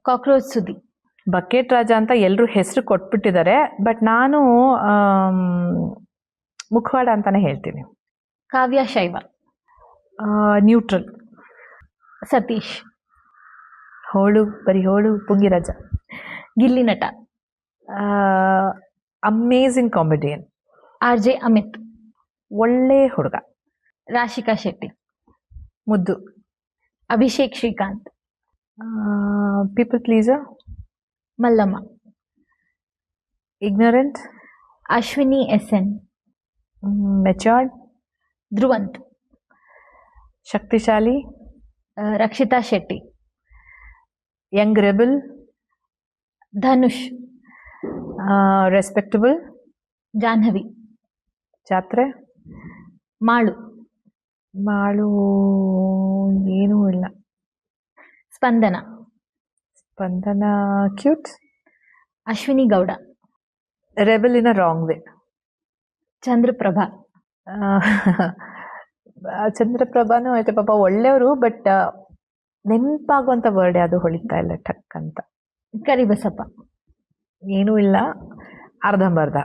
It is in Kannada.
ಕಾಕ್ರೋಚ್ ಸುದ್ದಿ. ಬಕೆಟ್ ರಾಜ ಅಂತ ಎಲ್ಲರೂ ಹೆಸರು ಕೊಟ್ಬಿಟ್ಟಿದ್ದಾರೆ, ಬಟ್ ನಾನು ಮುಖವಾಡ ಅಂತಾನೆ ಹೇಳ್ತೀನಿ. ಕಾವ್ಯ ಶೈವ. ನ್ಯೂಟ್ರಲ್. ಸತೀಶ್. ಹೋಳು, ಬರೀ ಹೋಳು, ಪುಂಗಿರಾಜ. Gilli Nata. Amazing comedian. RJ Amit. ಒಳ್ಳೆ ಹುಡುಗ. ರಾಶಿಕಾ ಶೆಟ್ಟಿ. ಮುದ್ದು. Abhishek Srikanth. People pleaser. Mallamma. Ignorant. Ashwini SN. Matured. Dhruvanth. ಶಕ್ತಿಶಾಲಿ. Rakshita Shetty. Young rebel. Dhanush. Respectable. Jahnavi. ಜಾತ್ರೆ. ಮಾಳು. ಮಾಳು ಏನೂ ಇಲ್ಲ. Spandana. Spandana cute. Ashwini Gowda. Rebel in a wrong way. Chandraprabha. ಚಂದ್ರಪ್ರಭಾನು ಐತೆ ಪಾಪ, ಒಳ್ಳೆಯವರು, ಬಟ್ ನೆನಪಾಗುವಂಥ ವರ್ಡ್ ಅದು ಹೊಳಿತಾ ಇಲ್ಲ ಟಕ್ ಅಂತ. ಕರಿಬಸಪ್ಪ. ಏನೂ ಇಲ್ಲ, ಅರ್ಧಂಬರ್ಧ.